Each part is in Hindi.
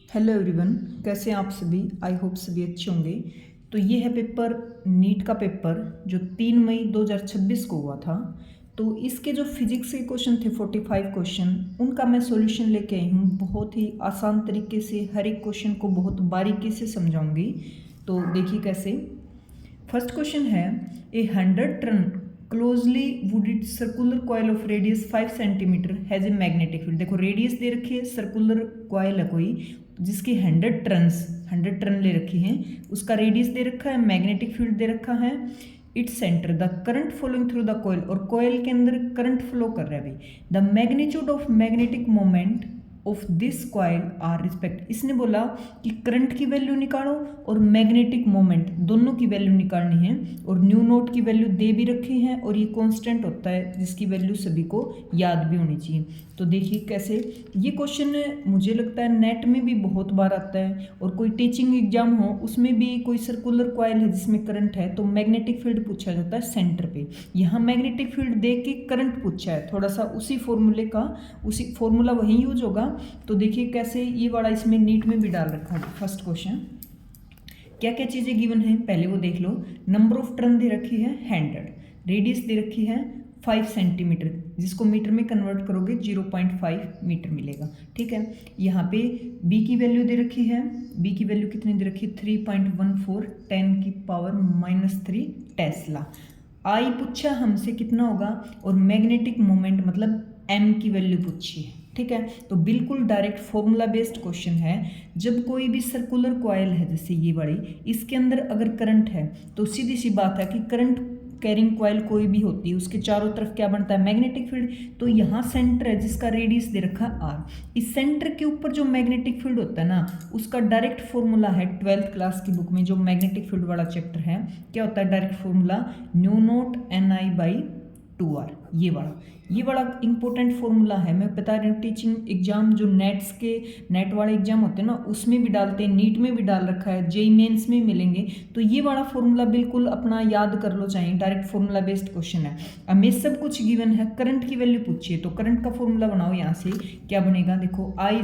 हेलो एवरीवन, कैसे हैं आप सभी। आई होप सभी अच्छे होंगे। तो ये है पेपर नीट का पेपर जो 3 मई 2026 को हुआ था। तो इसके जो फिजिक्स के क्वेश्चन थे 45 क्वेश्चन, उनका मैं सॉल्यूशन लेके आई हूँ। बहुत ही आसान तरीके से हर एक क्वेश्चन को बहुत बारीकी से समझाऊंगी। तो देखिए कैसे। फर्स्ट क्वेश्चन है, a 100 turn closely wooded circular coil of radius 5 centimetre has a magnetic field. देखो रेडियस दे रखी है, सर्कुलर कॉइल है कोई जिसकी 100 टन ले रखी है, उसका रेडियस दे रखा है, मैग्नेटिक फील्ड दे रखा है। Its centre the current flowing through the coil, और कॉइल के अंदर करंट फ्लो कर रहा है भाई। The magnitude of magnetic moment of this coil are respect. इसने बोला कि करंट की वैल्यू निकालो और मैग्नेटिक मोमेंट दोनों की वैल्यू निकालनी है, और न्यू नोट की वैल्यू दे भी रखी है, और ये कांस्टेंट होता है जिसकी वैल्यू सभी को याद भी होनी चाहिए। तो देखिए कैसे। ये क्वेश्चन मुझे लगता है नेट में भी बहुत बार आता है, और कोई टीचिंग एग्जाम हो उसमें भी कोई सर्कुलर कॉइल है जिसमें करंट है तो मैग्नेटिक फील्ड पूछा जाता है सेंटर पे। यहाँ मैग्नेटिक फील्ड दे के करंट पूछा है, थोड़ा सा उसी फॉर्मूले का, उसी फॉर्मूला वही यूज होगा। तो देखिए कैसे, ये वाला इसमें नीट में भी डाल रखा है। फर्स्ट क्वेश्चन, क्या क्या चीज़ें गिवन है पहले वो देख लो। नंबर ऑफ टर्न दे रखी है 100, रेडियस दे रखी है 5 सेंटीमीटर, जिसको मीटर में कन्वर्ट करोगे 0.5 मीटर मिलेगा। ठीक है। यहाँ पे बी की वैल्यू दे रखी है, बी की वैल्यू कितनी दे रखी है 3.14 10⁻³ टेस्ला। आई पूछा हमसे कितना होगा, और मैग्नेटिक मोमेंट मतलब एम की वैल्यू पूछी है। ठीक है। तो बिल्कुल डायरेक्ट फॉर्मूला बेस्ड क्वेश्चन है। जब कोई भी सर्कुलर कॉइल है जैसे ये बड़ी, इसके अंदर अगर करंट है तो सीधी सी बात है कि करंट कैरिंग कॉइल कोई भी होती है उसके चारों तरफ क्या बनता है, मैग्नेटिक फील्ड। तो यहाँ सेंटर है जिसका रेडियस दे रखा आर। इस सेंटर के ऊपर जो मैग्नेटिक फील्ड होता है ना, उसका डायरेक्ट फॉर्मूला है 12th क्लास की बुक में जो मैग्नेटिक फील्ड वाला चैप्टर है, क्या होता है direct formula, new note NI/2R। ये बड़ा इंपॉर्टेंट फॉर्मूला है। मैं बता रही हूँ टीचिंग एग्जाम जो नेट वाले एग्जाम होते हैं ना, उसमें भी डालते हैं, नीट में भी डाल रखा है, जेई मेंस में मिलेंगे। तो ये वाला फॉर्मूला बिल्कुल अपना याद कर लो, चाहिए डायरेक्ट फॉर्मूला बेस्ड क्वेश्चन है। अब में सब कुछ गिवन है, करंट की वैल्यू पूछिए तो करंट का फॉर्मूला बनाओ। यहाँ से क्या बनेगा देखो, I =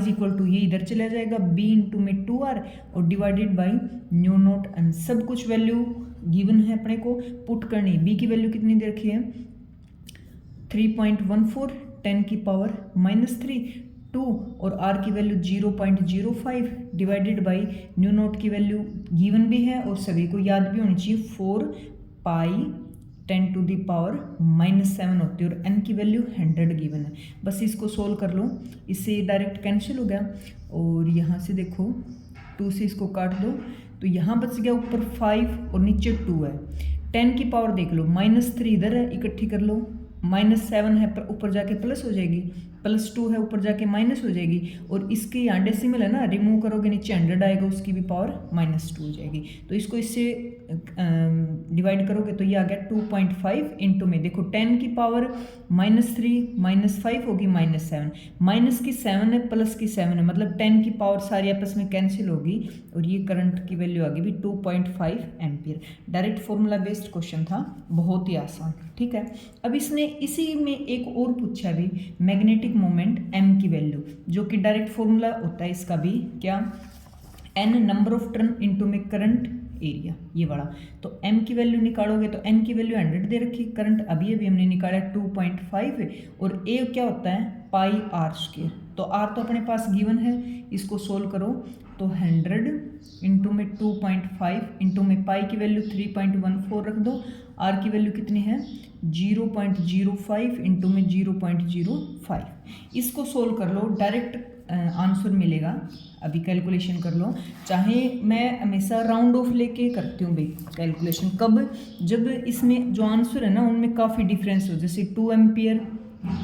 ये इधर चला जाएगा, B × 2R और divided by mu naught M. सब कुछ वैल्यू गिवन है, अपने को पुट करनी। बी की वैल्यू कितनी दे रखी है 3.14 10⁻³ 2, और आर की value 0.05 divided by mu note की वैल्यू गिवन भी है और सभी को याद भी होनी चाहिए 4π10⁻⁻7 होती है, और एन की वैल्यू 100 गिवन है। बस इसको सोल्व कर लो, इससे डायरेक्ट कैंसिल हो गया। और यहाँ से देखो 2 से इसको काट दो तो यहाँ बच गया ऊपर 5 और नीचे 2 है। 10 की पावर देख लो, -3 इधर है, इकट्ठी कर लो, -7 है ऊपर जाके प्लस हो जाएगी, +2 है ऊपर जाके माइनस हो जाएगी, और इसके यहाँ डेसिमल है ना, रिमूव करोगे नीचे 100 आएगा, उसकी भी पावर -2 हो जाएगी। तो इसको इससे डिवाइड करोगे तो ये आ गया 2.5 इंटू में देखो 10 की पावर -3 -5 होगी -7, माइनस की 7 है प्लस की 7 है, मतलब 10 की पावर सारी आपस में कैंसिल होगी, और ये करंट की वैल्यू आ गई भी 2.5 ampere. Direct formula based question था, बहुत ही आसान। ठीक है। अब इसने इसी में एक और पूछा भी, मैग्नेटिक मोमेंट एम की वैल्यू, जो कि डायरेक्ट फॉर्मूला होता है इसका भी, क्या, N number of turn into में करंट एरिया, ये वाला। तो एम की वैल्यू निकालोगे तो एन की वैल्यू 100 दे रखी, करंट अभी हमने निकाला 2.5, और ए क्या होता है πr²। तो आर तो अपने पास गिवन है, इसको सोल्व करो तो 100 इंटू में 2.5 इंटू में पाई की वैल्यू 3.14 रख दो, आर की वैल्यू कितनी है 0.05 इंटू में 0.05। इसको सोल्व कर लो, डायरेक्ट आंसर मिलेगा। अभी कैलकुलेशन कर लो, चाहे मैं हमेशा राउंड ऑफ लेके करती हूँ भाई कैलकुलेशन, कब, जब इसमें जो आंसर है ना उनमें काफ़ी डिफरेंस हो, जैसे 2 एम्पियर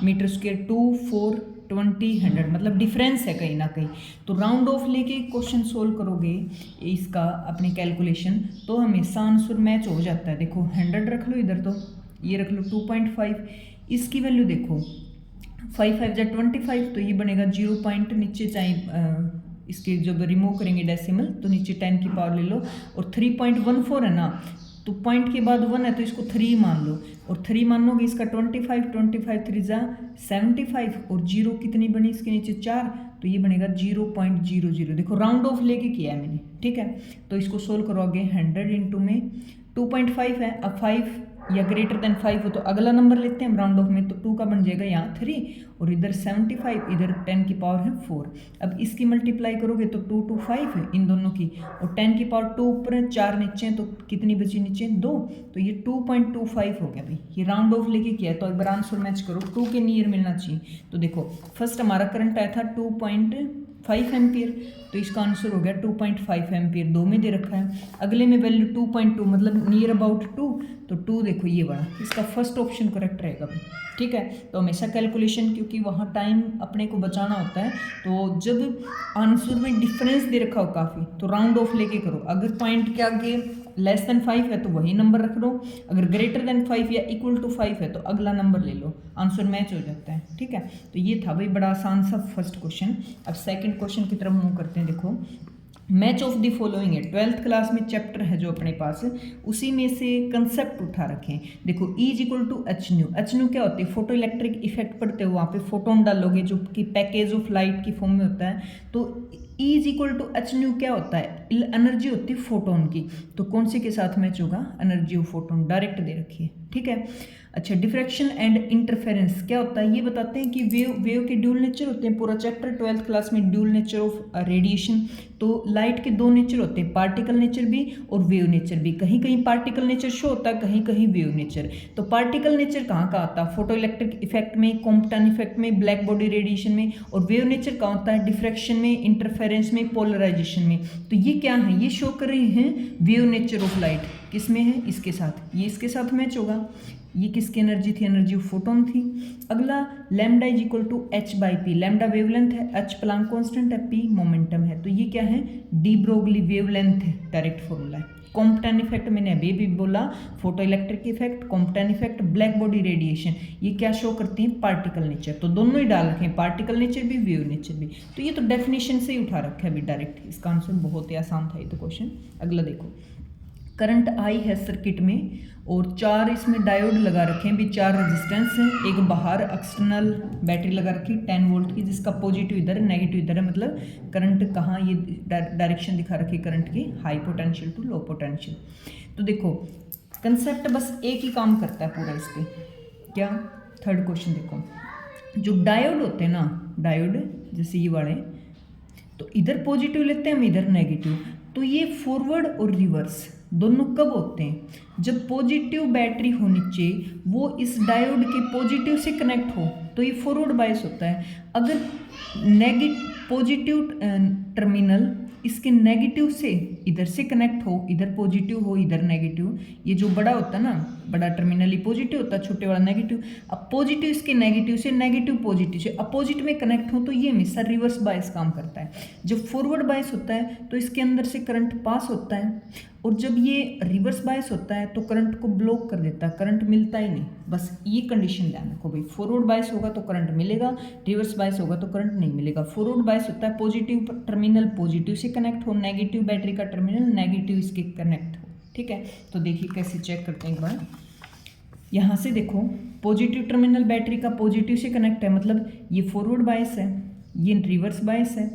मीटर स्क्वायर 2 4 20 100, मतलब डिफरेंस है कहीं ना कहीं। तो राउंड ऑफ लेके क्वेश्चन सोल्व करोगे इसका अपने कैलकुलेशन, तो हमेशा आंसर मैच हो जाता है। देखो 100 रख लो इधर, तो ये रख लो 2.5, इसकी वैल्यू देखो 5 5 × 25, तो ये बनेगा 0 पॉइंट नीचे, चाहे इसके जब रिमूव करेंगे डेसिमल तो नीचे 10 की पावर ले लो, और 3.14 है ना, तो पॉइंट के बाद 1 है तो इसको 3 मान लो, और 3 मानोगे इसका 25 25 3 × 75, और 0 कितनी बनी इसके नीचे 4, तो ये बनेगा 0.00। देखो राउंड ऑफ लेके किया है मैंने, ठीक है। तो इसको सोल्व करोगे 100 इंटू में 2.5 है, अब 5 या ग्रेटर देन 5 हो तो अगला नंबर लेते हैं हम राउंड ऑफ में, तो 2 का बन जाएगा यहाँ 3 और इधर 75, इधर 10 की पावर है 4। अब इसकी मल्टीप्लाई करोगे तो 2 to 5 है इन दोनों की, और 10 की पावर 2 ऊपर है 4 नीचे हैं, तो कितनी बची नीचे 2, तो ये 2.25 हो गया भाई। ये राउंड ऑफ लेके किया है, तो एक बार आंसर मैच करो, 2 के नियर मिलना चाहिए। तो देखो फर्स्ट हमारा करंट आया था 2.5 एम्पियर, तो इसका आंसर हो गया 2.5 एम्पियर, 2 में दे रखा है। अगले में वैल्यू 2.2 मतलब नियर अबाउट 2, तो 2 देखो ये बड़ा, इसका फर्स्ट ऑप्शन करेक्ट रहेगा भाई, ठीक है। तो हमेशा कैलकुलेशन, क्योंकि वहाँ टाइम अपने को बचाना होता है, तो जब आंसर में डिफरेंस दे रखा हो काफ़ी तो राउंड ऑफ लेके करो। अगर पॉइंट के आगे लेस देन 5 है तो वही नंबर रख दो, अगर ग्रेटर देन 5 या इक्वल टू 5 है तो अगला नंबर ले लो, आंसर मैच हो जाता है, ठीक है। तो ये था भाई बड़ा आसान सा फर्स्ट क्वेश्चन। अब सेकंड क्वेश्चन की तरफ मूव करते हैं। देखो मैच ऑफ द फॉलोइंग है, 12th क्लास में चैप्टर है जो अपने पास, उसी में से कंसेप्ट उठा रखे हैं। देखो E is equal to H nu. H nu क्या होती है, फोटो इलेक्ट्रिक इफेक्ट पढ़ते हो, वहाँ पे फोटोन डालोगे जो कि पैकेज ऑफ लाइट की फॉर्म में होता है। तो E is equal to H nu क्या होता है, एनर्जी होती है फोटोन की, तो कौन सी के साथ मैच होगा, एनर्जी ऑफ फोटोन, डायरेक्ट दे रखी है, ठीक है। अच्छा डिफ्रैक्शन एंड इंटरफेरेंस क्या होता है, ये बताते हैं कि वेव के ड्यूल नेचर होते हैं। पूरा चैप्टर 12th क्लास में ड्यूल नेचर ऑफ रेडिएशन, तो लाइट के 2 नेचर होते हैं, पार्टिकल नेचर भी और वेव नेचर भी। कहीं कहीं पार्टिकल नेचर शो होता है, कहीं कहीं वेव नेचर। तो पार्टिकल नेचर कहाँ का आता है, फोटो इलेक्ट्रिक इफेक्ट में, कॉम्पटन इफेक्ट में, ब्लैक बॉडी रेडिएशन में, और वेव नेचर कहाँ होता है, डिफ्रैक्शन में, इंटरफेरेंस में, पोलराइजेशन में। तो ये क्या है, ये शो कर रहे हैं वेव नेचर ऑफ लाइट, किस में है, इसके साथ, ये इसके साथ मैच होगा। ये किसकी एनर्जी थी, एनर्जी ऑफ फोटोन थी। अगला lambda is equal to H by P, lambda wavelength है, एच प्लांक कांस्टेंट है, पी मोमेंटम है, तो ये क्या है, डी ब्रोगली वेवलेंथ है, डायरेक्ट फॉर्मूला है। कॉम्पटन इफेक्ट मैंने अभी भी बोला, photoelectric effect, Compton effect, black body radiation, ये क्या शो करती हैं, पार्टिकल नेचर। तो दोनों ही डाल रखे हैं, पार्टिकल नेचर भी, वेव नेचर भी। तो ये तो डेफिनेशन से ही उठा रखा है अभी डायरेक्ट, इसका आंसर बहुत ही आसान था ये तो क्वेश्चन। अगला देखो, करंट आई है सर्किट में और 4 इसमें डायोड लगा रखे हैं भी, 4 रेजिस्टेंस हैं, एक बाहर एक्सटर्नल बैटरी लगा रखी 10 वोल्ट की, जिसका पॉजिटिव इधर है नेगेटिव इधर है, मतलब करंट कहाँ, ये डायरेक्शन दिखा रखी है करंट की, high potential to low potential. तो देखो कंसेप्ट बस एक ही काम करता है पूरा इस पे, क्या, थर्ड क्वेश्चन देखो, जो डायोड होते हैं ना, डायोड जैसे ये वाले, तो इधर पॉजिटिव लेते हैं हम, इधर नेगेटिव, तो ये फॉरवर्ड और रिवर्स दोनों कब होते हैं, जब पॉजिटिव बैटरी हो नीचे, वो इस डायोड के पॉजिटिव से कनेक्ट हो तो ये फॉरवर्ड बायस होता है। अगर पॉजिटिव टर्मिनल इसके नेगेटिव से इधर से कनेक्ट हो, इधर पॉजिटिव हो इधर नेगेटिव, ये जो बड़ा होता है ना, बड़ा टर्मिनल ही पॉजिटिव होता है, छोटे वाला नेगेटिव। अब पॉजिटिव इसके नेगेटिव से, नेगेटिव पॉजिटिव से अपोजिट में कनेक्ट हो, तो ये हमेशा रिवर्स बायस काम करता है। जब फॉरवर्ड बायस होता है तो इसके अंदर से करंट पास होता है, और जब ये रिवर्स बायस होता है तो करंट को ब्लॉक कर देता है, करंट मिलता ही नहीं। बस ये कंडीशन ध्यान रखो भाई, फॉरवर्ड बायस होगा तो करंट मिलेगा, रिवर्स बायस होगा तो करंट नहीं मिलेगा। फॉरवर्ड बायस होता है पॉजिटिव टर्मिनल पॉजिटिव से कनेक्ट हो, नेगेटिव बैटरी का टर्मिनल नेगेटिव इसके कनेक्ट हो, ठीक है। तो देखिए कैसे चेक करते हैं एक बार, यहाँ से देखो पॉजिटिव टर्मिनल बैटरी का पॉजिटिव से कनेक्ट है, मतलब ये फॉरवर्ड बायस है, ये रिवर्स बायस है,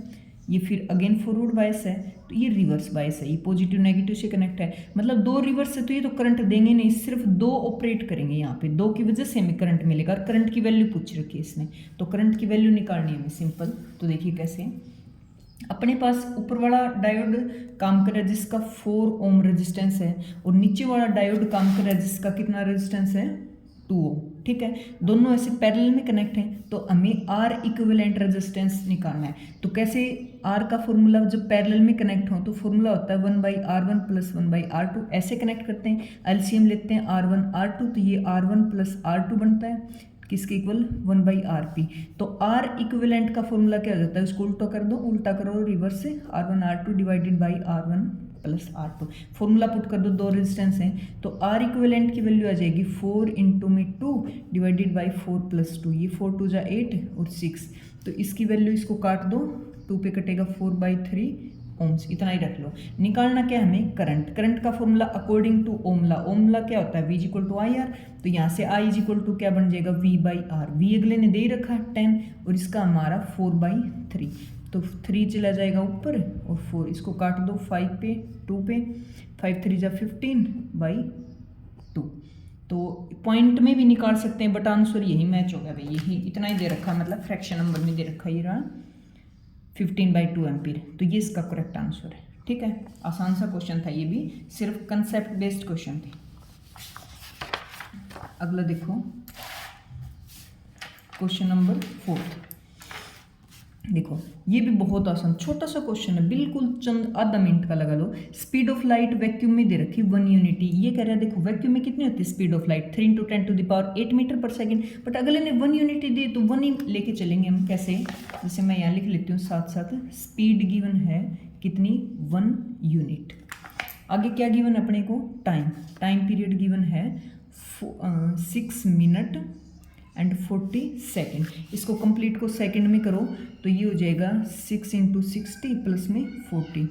ये फिर अगेन फॉरवर्ड बायस है, तो ये रिवर्स बायस है, ये पॉजिटिव नेगेटिव से कनेक्ट है, मतलब 2 रिवर्स है तो ये तो करंट देंगे नहीं, सिर्फ 2 ऑपरेट करेंगे यहाँ पे, 2 की वजह से हमें करंट मिलेगा। और करंट की वैल्यू पूछ रखी है इसने, तो करंट की वैल्यू निकालनी है हमें सिंपल। तो देखिए कैसे, अपने पास ऊपर वाला डायोड काम कर रहा है जिसका 4 ओम रेजिस्टेंस है, और नीचे वाला डायोड काम कर रहा है जिसका कितना रेजिस्टेंस है, 2 ओम, ठीक है। दोनों ऐसे पैरेलल में कनेक्ट हैं, तो हमें आर इक्विवेलेंट रेजिस्टेंस निकालना है। तो कैसे, आर का फॉर्मूला जब पैरेलल में कनेक्ट हो तो फॉर्मूला होता है 1/R1 + 1/R2, ऐसे कनेक्ट करते हैं, एलसीएम लेते हैं R1 R2, तो ये R1 + R2 बनता है, किसके इक्वल 1/RP। तो आर इक्विवेलेंट का फॉर्मूला क्या हो जाता है, उसको उल्टा कर दो, उल्टा करो रिवर्स से, R1 R2 divided by R1 + R2, formula put कर दो, 2 रेजिस्टेंस हैं, तो आर इक्विवेलेंट की वैल्यू आ जाएगी 4 × 2 डिवाइडेड बाई 4 + 2, ये 4 2 जा 8 और 6, तो इसकी वैल्यू इसको काट दो, 2 पे कटेगा 4/3 ओम्स, इतना ही रख लो। निकालना क्या है हमें, करंट। करंट का फॉर्मूला अकॉर्डिंग टू ओमला, ओमला क्या होता है, V = IR, तो यहाँ से I = क्या बन जाएगा, V/R, V अगले ने दे रखा है 10 और इसका हमारा 4/3, तो 3 चला जाएगा ऊपर और 4 इसको काट दो 5 पे 2 पे 5 3 जा 15/2। तो पॉइंट में भी निकाल सकते हैं बट आंसर यही मैच हो गया भाई, यही इतना ही दे रखा, मतलब फ्रैक्शन नंबर में दे रखा ये रहा 15/2 एम्पीयर। तो ये इसका करेक्ट आंसर है। ठीक है, आसान सा क्वेश्चन था ये भी, सिर्फ कंसेप्ट बेस्ड क्वेश्चन थे। अगला देखो क्वेश्चन नंबर 4। देखो ये भी बहुत आसान छोटा सा क्वेश्चन है, बिल्कुल चंद आधा मिनट का लगा लो। स्पीड ऑफ लाइट वैक्यूम में दे रखी 1 यूनिटी। ये कह रहा है देखो वैक्यूम में कितनी होती है स्पीड ऑफ लाइट 3 × 10⁸ मीटर पर सेकंड। बट अगले ने 1 यूनिटी दी तो 1 ही लेके चलेंगे हम। कैसे, जैसे मैं यहाँ लिख लेती हूँ साथ साथ, स्पीड गिवन है कितनी 1 यूनिट। आगे क्या गिवन अपने को, टाइम पीरियड गिवन है 6 मिनट एंड 40 सेकेंड। इसको कंप्लीट को सेकंड में करो तो ये हो जाएगा 6 × 60 प्लस में 40,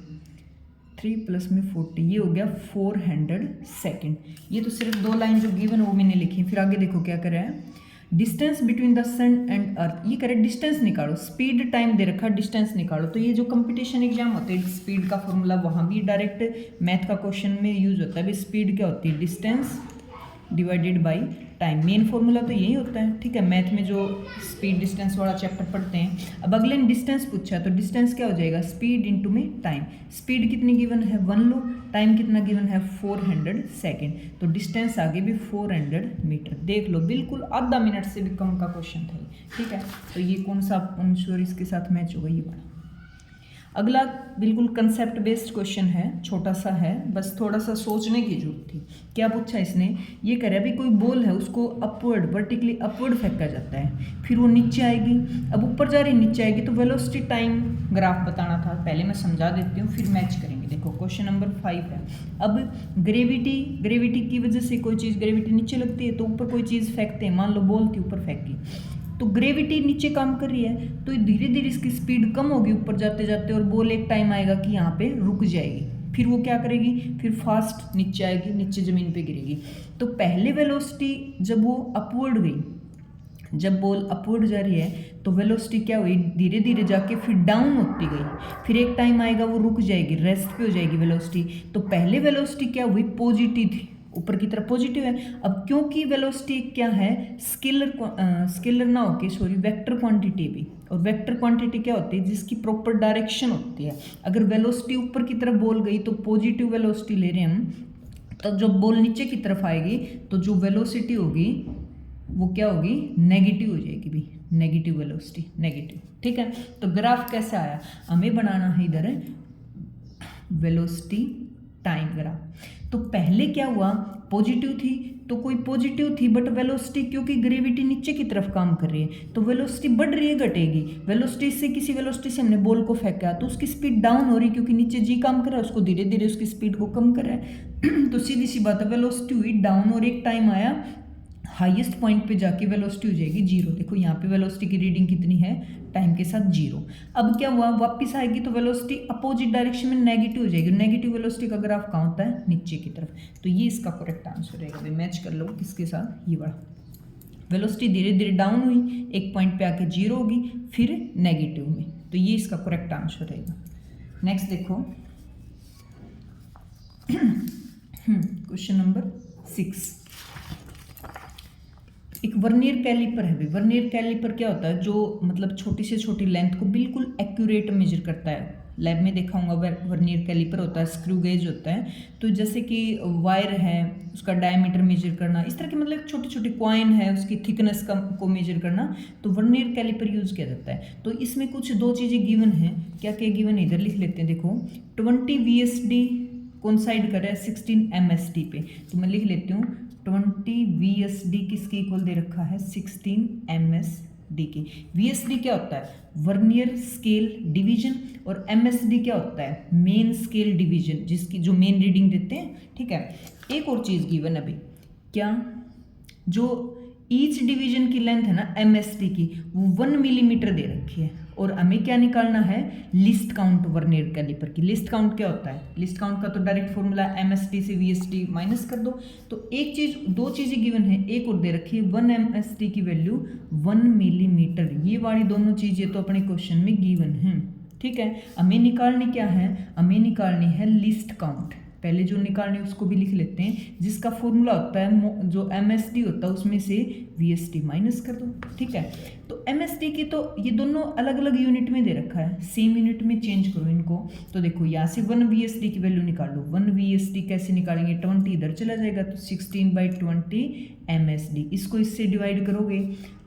3 प्लस में 40, ये हो गया 400 सेकेंड। ये तो सिर्फ 2 लाइन जो गिवन वो मैंने लिखी। फिर आगे देखो क्या कर रहा है, distance between the sun and earth. ये करे डिस्टेंस निकालो, स्पीड टाइम दे रखा डिस्टेंस निकालो। तो ये जो कंपटीशन एग्जाम होते हैं स्पीड का फॉर्मूला वहाँ भी डायरेक्ट मैथ का क्वेश्चन में यूज होता है। भाई स्पीड क्या होती है, distance divided by time. Main formula तो यही होता है। ठीक है, मैथ में जो स्पीड डिस्टेंस वाला चैप्टर पढ़ते हैं। अब अगले ने डिस्टेंस पूछा तो डिस्टेंस क्या हो जाएगा, स्पीड इनटू में टाइम। स्पीड कितनी गिवन है 1 लो, टाइम कितना गिवन है 400 सेकेंड। तो डिस्टेंस आगे भी 400 मीटर। देख लो बिल्कुल आधा मिनट से भी कम का क्वेश्चन था। ठीक है, तो ये कौन सा आंसर इसके साथ मैच होगा, ये बड़ा। अगला बिल्कुल कंसेप्ट बेस्ड क्वेश्चन है, छोटा सा है, बस थोड़ा सा सोचने की जरूरत थी। क्या पूछा इसने, ये कह रहा है भाई कोई बॉल है उसको अपवर्ड वर्टिकली अपवर्ड फेंका जाता है, फिर वो नीचे आएगी। अब ऊपर जा रही नीचे आएगी तो वेलोसिटी टाइम ग्राफ बताना था। पहले मैं समझा देती हूँ फिर मैच करेंगे। देखो क्वेश्चन नंबर 5 है। अब ग्रेविटी की वजह से कोई चीज़ ग्रेविटी नीचे लगती है तो ऊपर कोई चीज़ फेंकते हैं। मान लो बॉल थी ऊपर फेंकी तो ग्रेविटी नीचे काम कर रही है तो धीरे धीरे इसकी स्पीड कम होगी ऊपर जाते जाते, और बॉल एक टाइम आएगा कि यहाँ पे रुक जाएगी। फिर वो क्या करेगी, फिर फास्ट नीचे आएगी, नीचे ज़मीन पे गिरेगी। तो पहले वेलोसिटी जब वो अपवर्ड गई, जब बॉल अपवर्ड जा रही है तो वेलोसिटी क्या हुई, धीरे धीरे जाके फिर डाउन होती गई। फिर एक टाइम आएगा वो रुक जाएगी, रेस्ट पे हो जाएगी वेलोसिटी। तो पहले वेलोसिटी क्या हुई, पॉजिटिव थी, ऊपर की तरफ पॉजिटिव है। अब क्योंकि वेलोसिटी क्या है, स्केलर ना होके सॉरी वेक्टर क्वांटिटी भी, और वेक्टर क्वांटिटी क्या होती है, जिसकी प्रॉपर डायरेक्शन होती है। अगर वेलोसिटी ऊपर की तरफ बॉल गई तो पॉजिटिव वेलोसिटी ले रहे हैं हम, तो जब बॉल नीचे की तरफ आएगी तो जो वेलोसिटी होगी वो क्या होगी, नेगेटिव हो जाएगी भी, नेगेटिव वेलोसिटी, नेगेटिव। ठीक है, तो ग्राफ कैसे आया, हमें बनाना है इधर वेलोसिटी टाइम ग्राफ। तो पहले क्या हुआ, पॉजिटिव थी तो कोई पॉजिटिव थी बट वेलोसिटी क्योंकि ग्रेविटी नीचे की तरफ काम कर रही है तो वेलोसिटी बढ़ रही है घटेगी। वेलोसिटी से किसी वेलोसिटी से हमने बॉल को फेंका तो उसकी स्पीड डाउन हो रही है क्योंकि नीचे जी काम कर रहा है, उसको धीरे धीरे उसकी स्पीड को कम कर रहा है। तो सीधी सी बात है वेलोसिटी हुई डाउन और एक टाइम आया हाईएस्ट पॉइंट पे जाके वेलोसिटी हो जाएगी 0। देखो यहाँ पे वेलोसिटी की रीडिंग कितनी है, टाइम के साथ 0। अब क्या हुआ, वापस आएगी तो वेलोसिटी अपोजिट डायरेक्शन में नेगेटिव हो जाएगी। नेगेटिव वेलोसिटी का ग्राफ कहाँ होता है, नीचे की तरफ। तो ये इसका करेक्ट आंसर रहेगा। भाई मैच कर लो किसके साथ, ये बड़ा। वेलोसिटी धीरे धीरे डाउन हुई, एक पॉइंट पे आके 0 होगी, फिर नेगेटिव में। तो ये इसका करेक्ट आंसर रहेगा। नेक्स्ट देखो क्वेश्चन नंबर 6। एक वर्नियर कैलिपर है। वर्नियर कैलिपर क्या होता है, जो मतलब छोटी से छोटी लेंथ को बिल्कुल एक्यूरेट मेजर करता है। लैब में देखा होगा वर्नियर कैलिपर होता है, स्क्रू गेज होता है। तो जैसे कि वायर है उसका डायमीटर मेजर करना, इस तरह के मतलब छोटी छोटी कॉइन है उसकी थिकनेस को मेजर करना, तो वर्नियर कैलिपर यूज़ किया जाता है। तो इसमें कुछ 2 चीज़ें गिवन हैं। क्या क्या गिवन है, इधर लिख लेते हैं। देखो 20 VSD कोइंसाइड कर रहा है 16 MSD पे, तो मैं लिख लेती हूँ 20 VSD किसके इक्वल दे रखा है, 16 MSD की। VSD क्या होता है, वर्नियर स्केल डिवीजन, और MSD क्या होता है, मेन स्केल डिवीजन, जिसकी जो मेन रीडिंग देते हैं। ठीक है, एक और चीज़ गिवन अभी, क्या, जो ईच डिवीजन की लेंथ है ना MSD की, वो 1 मिलीमीटर दे रखी है। और हमें क्या निकालना है, लिस्ट काउंट वर्नियर कैलिपर की। लिस्ट काउंट क्या होता है, लिस्ट काउंट का तो डायरेक्ट फॉर्मूला MSD से VSD माइनस कर दो। तो एक चीज़, 2 चीज़ें गिवन है, एक और दे रखी है 1 MSD की वैल्यू 1 मिलीमीटर। ये वाली दोनों चीज़ें तो अपने क्वेश्चन में गिवन है। ठीक है। हमें निकालनी क्या है, हमें निकालनी है लिस्ट काउंट। पहले जो निकालनी है उसको भी लिख लेते हैं, जिसका फॉर्मूला होता है जो MSD होता है उसमें से VSD माइनस कर दो। ठीक है, तो MSD की तो ये दोनों अलग अलग यूनिट में दे रखा है, सेम यूनिट में चेंज करो इनको। तो देखो यहाँ से 1 VSD की वैल्यू निकाल लो। 1 VSD कैसे निकालेंगे, 20 इधर चला जाएगा तो 16/20 MSD। इसको इससे डिवाइड करोगे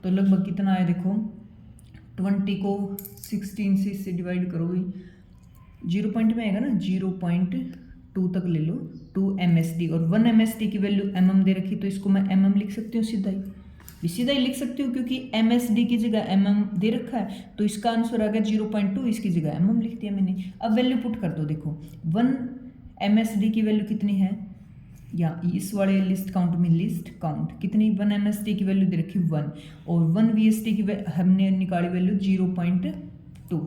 तो लगभग कितना आया, देखो 20 को 16 से इससे डिवाइड करोगे 0 पॉइंट में आएगा ना, 0.2 तक ले लो 2 MSD। और 1 MSD की वैल्यू mm दे रखी, तो इसको मैं mm लिख सकती हूँ सीधा ही लिख सकती हूँ, क्योंकि MSD की जगह mm दे रखा है, तो इसका आंसर आ गया 0.2, इसकी जगह mm लिख दिया मैंने। अब वैल्यू पुट कर दो, देखो 1 MSD की वैल्यू कितनी है, या इस वाले लिस्ट काउंट में लिस्ट काउंट कितनी, 1 MSD की वैल्यू दे रखी 1, और 1 VSD की हमने निकाली वैल्यू 0.2,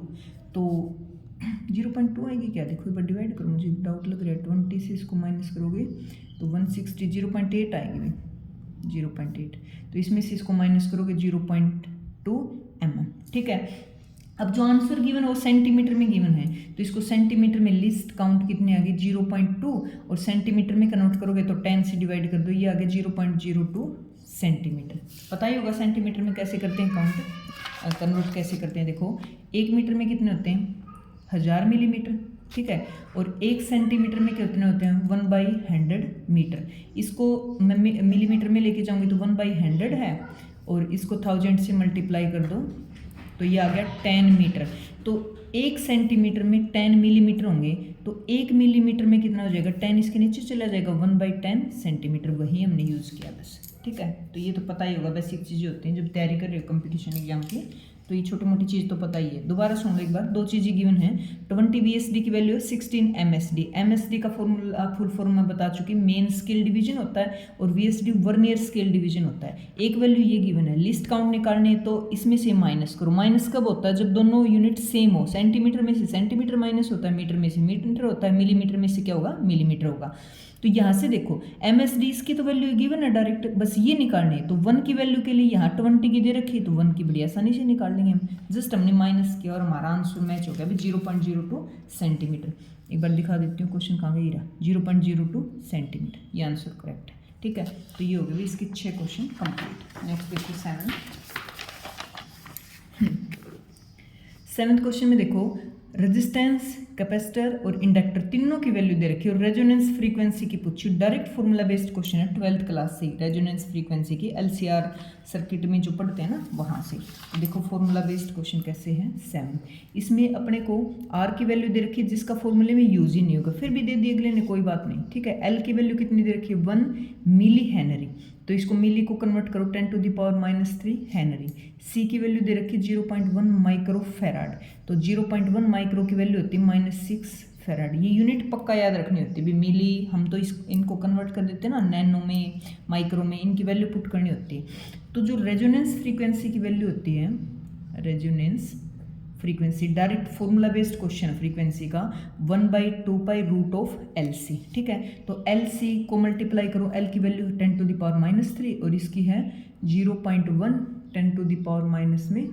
तो 0.2 आएगी क्या, देखो एक बार डिवाइड करो, मुझे डाउट लग रहा है। 20 से इसको माइनस करोगे तो 160, 0.8 आएगी भाई, 0.8। तो इसमें से इसको माइनस करोगे 0.2 mm। ठीक है, अब जो आंसर गिवन है वो सेंटीमीटर में गिवन है, तो इसको सेंटीमीटर में लिस्ट काउंट कितनी आ गई 0.2, और सेंटीमीटर में कन्वर्ट करोगे तो 10 से डिवाइड कर दो, ये आ गया 0.02 सेंटीमीटर। पता ही होगा सेंटीमीटर में कैसे करते हैं काउंट, कन्वर्ट कैसे करते हैं। देखो 1 मीटर में कितने होते हैं, 1000 मिलीमीटर। ठीक है, और 1 सेंटीमीटर में कितने होते हैं, 1/100 मीटर। इसको मैं मिलीमीटर में लेके जाऊंगी तो 1/100 है, और इसको 1000 से मल्टीप्लाई कर दो तो ये आ गया 10 मीटर। तो 1 सेंटीमीटर में 10 मिलीमीटर होंगे, तो 1 मिलीमीटर में कितना हो जाएगा, 10 इसके नीचे चला जाएगा, 1/10 सेंटीमीटर, वही हमने यूज़ किया बस। ठीक है, तो ये तो पता ही होगा, बेसिक चीज़ें होती हैं जब तैयारी कर रहे हो कंपटीशन एग्जाम की, तो ये छोटी मोटी चीज़ तो पता ही है। दोबारा सुन लो एक बार, 2 चीज़ें गिवन हैं। 20 VSD की वैल्यू है 16 MSD। MSD का फॉर्मूला फुल फॉर्म मैं बता चुकी, मेन स्केल डिवीजन होता है, और VSD वर्नियर स्केल डिवीजन होता है। एक वैल्यू ये गिवन है, लिस्ट काउंट निकालने है तो इसमें से माइनस करो। माइनस कब होता है, जब दोनों यूनिट सेम हो। सेंटीमीटर में से सेंटीमीटर माइनस होता है, मीटर में से मीटर होता है, मिलीमीटर में से क्या होगा, मिलीमीटर होगा। तो यहाँ से देखो MSD इसकी तो वैल्यू गिवन है डायरेक्ट, बस ये निकालने है। तो 1 की वैल्यू के लिए यहाँ 20 की दे रखी है, तो 1 की बड़ी आसानी से निकाल लेंगे हम, जस्ट हमने माइनस किया और हमारा आंसर मैच हो गया अभी 0.02 सेंटीमीटर। एक बार दिखा देती हूँ क्वेश्चन कहाँ गई रहा, 0.02 सेंटीमीटर, ये आंसर करेक्ट है। ठीक है, तो ये हो गया इसके 6 क्वेश्चन कंप्लीट। नेक्स्ट देखो 7th क्वेश्चन में देखो रेजिस्टेंस, कैपेसिटर और इंडक्टर तीनों की वैल्यू दे रखी है, और रेजोनेंस फ्रीक्वेंसी की पूछी। डायरेक्ट फॉर्मूला बेस्ड क्वेश्चन है 12th क्लास से, रेजोनेंस फ्रीक्वेंसी की LCR सर्किट में जो पढ़ते हैं ना वहाँ से। तो देखो फॉर्मूला बेस्ड क्वेश्चन कैसे है 7। इसमें अपने को R की वैल्यू दे रखी है जिसका फॉर्मूले में यूज ही नहीं होगा, फिर भी दे दिए अगले ने, कोई बात नहीं। ठीक है, L की वैल्यू कितनी दे रखी है 1 मिली हेनरी, तो इसको मिली को कन्वर्ट करो 10⁻³ हेनरी। C की वैल्यू दे रखी है 0.1 माइक्रो फेराड, तो 0.1 माइक्रो की वैल्यू होती है -6 फेराड। ये यूनिट पक्का याद रखनी होती है भी, मिली हम तो इनको कन्वर्ट कर देते हैं ना, नैनो में, माइक्रो में, इनकी वैल्यू पुट करनी होती है। तो जो रेजोनेंस फ्रीक्वेंसी की वैल्यू होती है, resonance frequency direct formula based question frequency का 1/2π√LC। ठीक है, तो LC को मल्टीप्लाई करो, L की वैल्यू 10⁻³ और इसकी है 0.1 10⁻⁻6।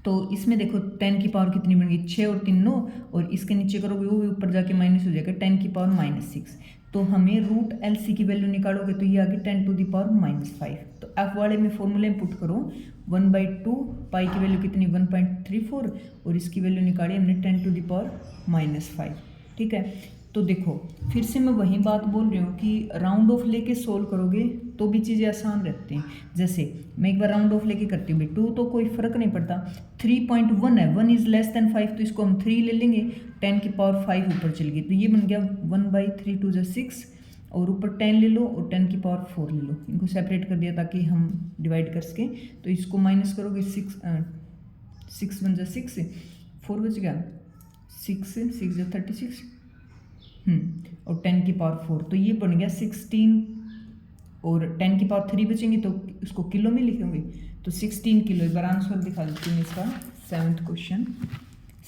तो इसमें देखो 10 की पावर कितनी बन गई, 6 और 3 9, और इसके नीचे करोगे वो भी ऊपर जाके माइनस हो जाएगा 10⁻⁻6। तो हमें √LC की वैल्यू निकालोगे तो ये आ गई 10⁻⁵। तो F वाले में फॉर्मूले में पुट करो, 1/2π की वैल्यू कितनी 1.34, और इसकी वैल्यू निकाली हमने 10⁻⁵। ठीक है, तो देखो फिर से मैं वही बात बोल रही हूँ कि राउंड ऑफ लेके सोल्व करोगे तो भी चीज़ें आसान रहती हैं। जैसे मैं एक बार राउंड ऑफ लेके करती हूँ, 2 तो कोई फ़र्क नहीं पड़ता, 3.1 है, 1 इज़ लेस देन 5, तो इसको हम 3 ले लेंगे, 10⁵ ऊपर चल गई, तो ये बन गया 1/3 2 = 6, और ऊपर 10 ले लो और 10⁴ ले लो, इनको सेपरेट कर दिया ताकि हम डिवाइड कर सकें। तो इसको माइनस करोगे 6 1 = 6, 4 बच गया, 6 = 36, और 10⁴, तो ये बन गया 16, और 10⁻³ बचेंगे तो उसको किलो में लिखेंगे, तो 16 किलो। एक बार आंसर दिखा देती हूँ इसका 7th क्वेश्चन।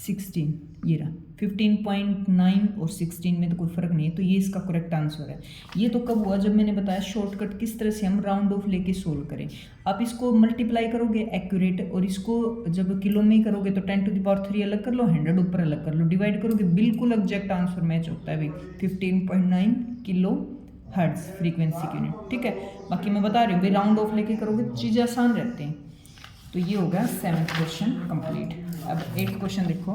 16, ये रहा 15.9 और 16 में तो कोई फ़र्क नहीं है, तो ये इसका करेक्ट आंसर है। ये तो कब हुआ, जब मैंने बताया शॉर्टकट किस तरह से हम राउंड ऑफ लेके सोल्व करें। आप इसको मल्टीप्लाई करोगे एक्यूरेट, और इसको जब किलो में ही करोगे तो 10⁻³ अलग कर लो, 100 ऊपर अलग कर लो, डिवाइड करोगे बिल्कुल एग्जैक्ट आंसर मैच होता है भाई, 15.9 किलो हर्ट्ज फ्रीक्वेंसी की यूनिट। ठीक है, बाकी मैं बता रही हूँ भाई राउंड ऑफ लेके करोगे चीज़ें आसान रहते हैं। तो ये हो गया 7th क्वेश्चन कंप्लीट। अब 8th क्वेश्चन देखो।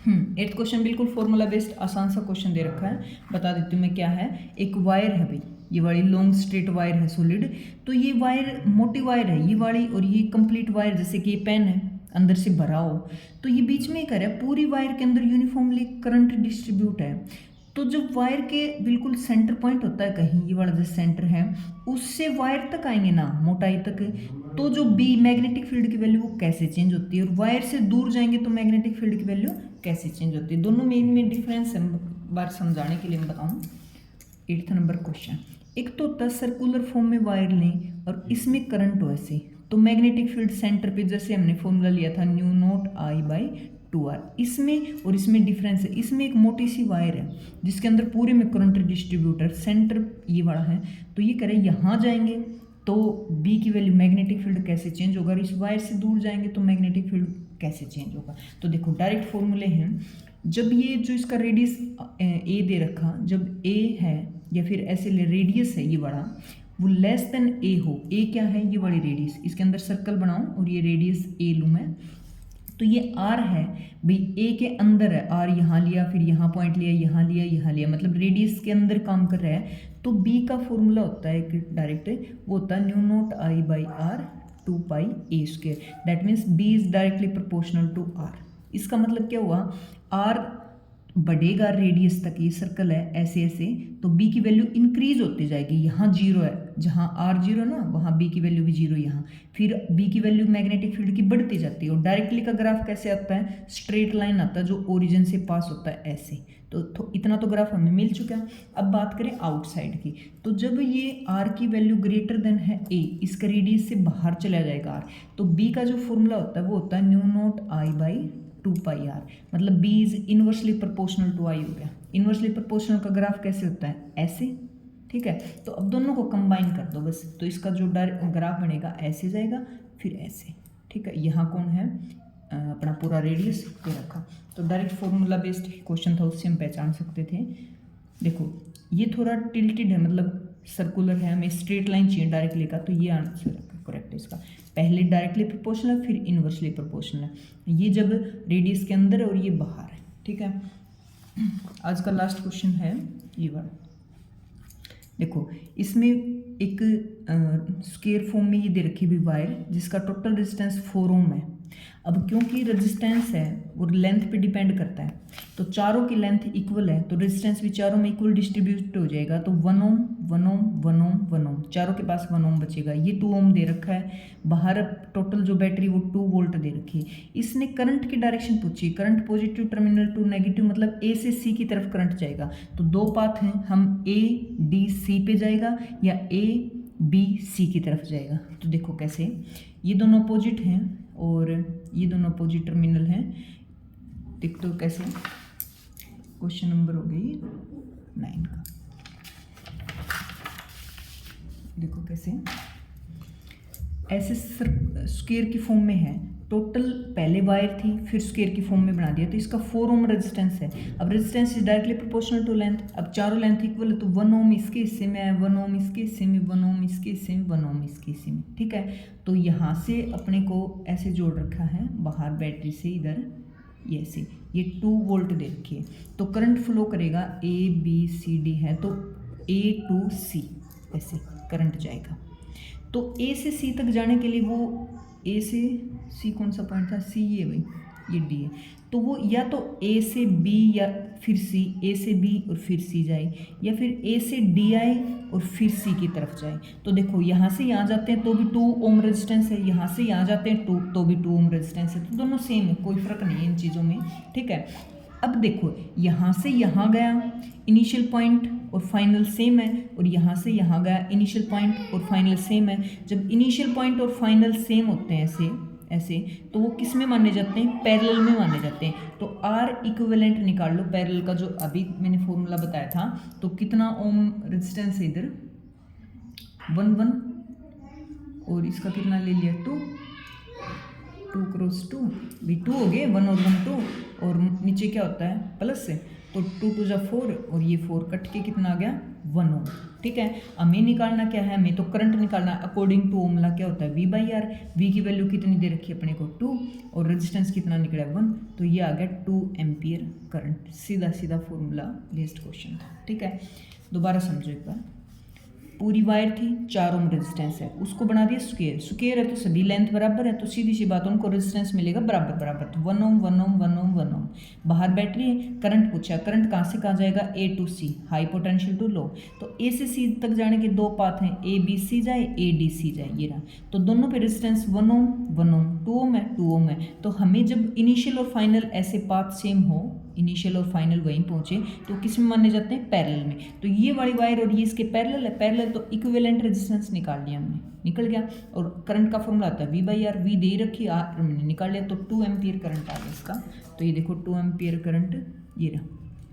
8th क्वेश्चन बिल्कुल फॉर्मूला बेस्ड आसान सा क्वेश्चन दे रखा है, बता देती हूँ मैं क्या है। एक वायर है भाई, ये वाली लॉन्ग स्ट्रेट वायर है सॉलिड, तो ये वायर मोटी वायर है ये वाली, और ये कंप्लीट वायर जैसे कि ये पेन है अंदर से भरा हो, तो ये बीच में क्या है, पूरी वायर के अंदर यूनिफॉर्मली करंट डिस्ट्रीब्यूट है। तो जब वायर के बिल्कुल सेंटर पॉइंट होता है कहीं, ये वाला जो सेंटर है उससे वायर तक आएंगे ना मोटाई तक, तो जो बी मैग्नेटिक फील्ड की वैल्यू वो कैसे चेंज होती है, और वायर से दूर जाएंगे तो मैग्नेटिक फील्ड की वैल्यू कैसे चेंज होती है। दोनों में इनमें डिफरेंस है, बार समझाने के लिए मैं बताऊँ। 8th नंबर क्वेश्चन, एक तो होता है सर्कुलर फॉर्म में वायर लें और इसमें करंट हो ऐसे, तो मैग्नेटिक फील्ड सेंटर पे जैसे हमने फॉर्मूला लिया था μ0I/2r, इसमें और इसमें डिफरेंस है। इसमें एक मोटी सी वायर है जिसके अंदर पूरे में करंट डिस्ट्रीब्यूटर सेंटर ये बड़ा है, तो ये करें यहाँ जाएंगे तो बी की वैल्यू मैग्नेटिक फील्ड कैसे चेंज होगा, और इस वायर से दूर जाएंगे तो मैग्नेटिक फील्ड कैसे चेंज होगा। तो देखो डायरेक्ट फॉर्मूले हैं, जब ये जो इसका रेडियस ए दे रखा, जब ए है या फिर ऐसे रेडियस है ये बड़ा, वो लेस देन ए हो, ए क्या है ये वाली रेडियस, इसके अंदर सर्कल बनाऊं और ये रेडियस ए लूँ मैं, तो ये आर है भाई ए के अंदर है, आर यहाँ लिया फिर यहाँ पॉइंट लिया यहाँ लिया यहाँ लिया, मतलब रेडियस के अंदर काम कर रहा है। तो बी का फॉर्मूला होता है डायरेक्ट, वो होता है μ0I/r 2πa², that means B is directly proportional to R. इसका मतलब क्या हुआ, आर बढ़ेगा रेडियस तक, ये सर्कल है ऐसे ऐसे, तो बी की वैल्यू इंक्रीज होती जाएगी। यहाँ 0 है, जहाँ आर 0 ना वहाँ बी की वैल्यू भी 0 यहाँ, फिर बी की वैल्यू मैग्नेटिक फील्ड की बढ़ती जाती है। और डायरेक्टली का ग्राफ कैसे आता है, स्ट्रेट लाइन आता है जो ओरिजिन से पास होता है ऐसे। तो इतना तो ग्राफ हमें मिल चुका है। अब बात करें आउटसाइड की, तो जब ये आर की वैल्यू ग्रेटर देन है ए, इसका रेडियस से बाहर चला जाएगा आर, तो बी का जो फॉर्मूला होता है वो होता है μ0I/2πr, मतलब B is inversely proportional to I हो गया। इनवर्सली प्रोपोर्शनल का ग्राफ कैसे होता है, ऐसे। ठीक है, तो अब दोनों को कंबाइन कर दो बस, तो इसका जो ग्राफ बनेगा ऐसे जाएगा फिर ऐसे। ठीक है, यहाँ कौन है, अपना पूरा रेडियस पे रखा, तो डायरेक्ट फॉर्मूला बेस्ड क्वेश्चन था, उससे हम पहचान सकते थे। देखो ये थोड़ा टिल्टेड है, मतलब सर्कुलर है, हमें स्ट्रेट लाइन चाहिए डायरेक्टली का, तो ये आंसर करेक्ट है इसका। पहले डायरेक्टली प्रोपोर्शनल फिर इनवर्सली प्रोपोर्शनल, ये जब रेडियस के अंदर और ये बाहर है। ठीक है, आज का लास्ट क्वेश्चन है ये वाला। देखो इसमें एक स्क्वायर फॉर्म में ये दे रखी हुई वायर जिसका टोटल रेजिस्टेंस 4 ओम है। अब क्योंकि रेजिस्टेंस है वो लेंथ पे डिपेंड करता है, तो चारों की लेंथ इक्वल है तो रेजिस्टेंस भी चारों में इक्वल डिस्ट्रीब्यूट हो जाएगा, तो 1 ओम 1 ओम 1 ओम 1 ओम, चारों के पास 1 ओम बचेगा। ये 2 ओम दे रखा है, बाहर टोटल जो बैटरी वो 2 वोल्ट दे रखी है। इसने करंट की डायरेक्शन पूछी, current positive terminal to negative, मतलब ए से सी की तरफ करंट जाएगा। तो 2 पाथ हैं, हम ए डी सी पे जाएगा या ए बी सी की तरफ जाएगा। तो देखो कैसे, ये दोनों अपोजिट हैं और ये दोनों अपोजिट टर्मिनल हैं। देख तो कैसे, क्वेश्चन नंबर हो गई 9 का। देखो कैसे ऐसे स्क्वायर की फॉर्म में है, टोटल पहले वायर थी फिर स्क्वायर की फॉर्म में बना दिया, तो इसका 4 ओम रेजिस्टेंस है। अब resistance is directly proportional to length, अब चारों लेंथ इक्वल है, तो 1 ओम इसके हिस्से में है, 1 ओम इसके हिस्से में, 1 ओम इसके हिस्से में, 1 ओम इसके हिस्से में। ठीक है, तो यहाँ से अपने को ऐसे जोड़ रखा है बाहर बैटरी से, इधर ये ऐसे, ये 2 वोल्ट दे रखी है, तो करंट फ्लो करेगा ए बी सी डी है, तो ए टू सी ऐसे करंट जाएगा। तो ए से सी तक जाने के लिए वो ए से सी कौन सा पॉइंट था, सी ये भाई, ये डी है, तो वो या तो ए से बी या फिर सी, ए से बी और फिर सी जाए, या फिर ए से डी आए और फिर सी की तरफ जाए। तो देखो यहाँ से यहाँ जाते हैं तो भी 2 ओम रेजिस्टेंस है, यहाँ से यहाँ जाते हैं तो भी 2 ओम रेजिस्टेंस है, तो दोनों सेम है, कोई फर्क नहीं है इन चीज़ों में। ठीक है, अब देखो यहाँ से यहाँ गया इनिशियल पॉइंट और फाइनल सेम है, और यहाँ से यहाँ गया इनिशियल पॉइंट और फाइनल सेम है। जब इनिशियल पॉइंट और फाइनल सेम होते हैं ऐसे ऐसे, तो वो किस में माने जाते हैं, पैरेलल में माने जाते हैं। तो आर इक्विवेलेंट निकाल लो पैरेलल का, जो अभी मैंने फॉर्मूला बताया था। तो कितना ओम रेजिस्टेंस है इधर, 1 और इसका कितना ले लिया 2 क्रॉस 2 भी 2 हो गए, 1 और 1 2, और नीचे क्या होता है प्लस से, तो 2 2 जा 4 और ये 4 कट के कितना आ गया 1 ओम। ठीक है, हमें निकालना क्या है, हमें तो करंट निकालना। अकॉर्डिंग टू ओमला क्या होता है V/R, V की वैल्यू कितनी दे रखी है अपने को 2, और रेजिस्टेंस कितना निकला 1, तो ये आ गया 2 एम्पियर करंट। सीधा सीधा फॉर्मूला बेस्ड क्वेश्चन था। ठीक है, दोबारा समझो एक बार। पूरी वायर थी, 4 ओम रेजिस्टेंस है, उसको बना दिया स्क्वायर। स्क्वायर है तो सभी लेंथ बराबर है, तो सीधी सी बात उनको रेजिस्टेंस मिलेगा बराबर बराबर। तो 1 ओम 1 ओम 1 ओम 1 ओम। बाहर बैटरी है, करंट पूछा, करंट कहाँ से कहाँ जाएगा, A to C, high potential to low. तो A से C तक जाने के 2 पाथ हैं, ABC जाए ADC जाए, ये रहा। तो दोनों पे रेजिस्टेंस 1 ओम 1 ओम, 2 ओम है 2 ओम है। तो हमें जब इनिशियल और फाइनल ऐसे पाथ सेम हो, इनिशियल और फाइनल वहीं पहुंचे, तो किस में माने जाते हैं, पैरेलल में। तो ये वाली वायर और ये इसके पैरेलल है, पैरेलल तो इक्विवेलेंट रेजिस्टेंस निकाल लिया हमने, निकल गया। और करंट का फॉर्मूला आता है V/R, V दे रखी, R हमने निकाल लिया, तो 2 एम्पियर करंट आ गया इसका। तो ये देखो 2 एम्पियर करंट, ये रहा,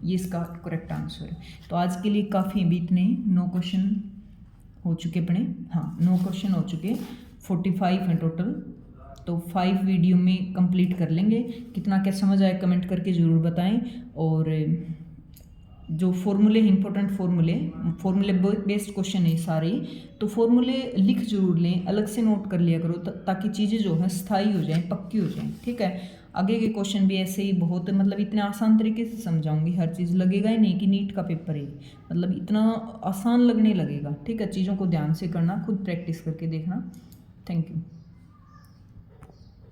ये इसका करेक्ट आंसर है। तो आज के लिए काफ़ी, अभी इतने 9 क्वेश्चन हो चुके अपने, हाँ 9 क्वेश्चन हो चुके, 45 हैं टोटल। तो 5 वीडियो में कंप्लीट कर लेंगे। कितना क्या समझ आया कमेंट करके ज़रूर बताएं। और जो फॉर्मूले इंपॉर्टेंट फॉर्मूले बेस्ड क्वेश्चन है सारे, तो फॉर्मूले लिख जरूर लें, अलग से नोट कर लिया करो, ताकि चीज़ें जो हैं स्थायी हो जाएं, पक्की हो जाएं। ठीक है, आगे के क्वेश्चन भी ऐसे ही बहुत, मतलब इतने आसान तरीके से समझाऊंगी हर चीज़, लगेगा ही नहीं कि नीट का पेपर है, मतलब इतना आसान लगने लगेगा। ठीक है, चीज़ों को ध्यान से करना, खुद प्रैक्टिस करके देखना। Thank you.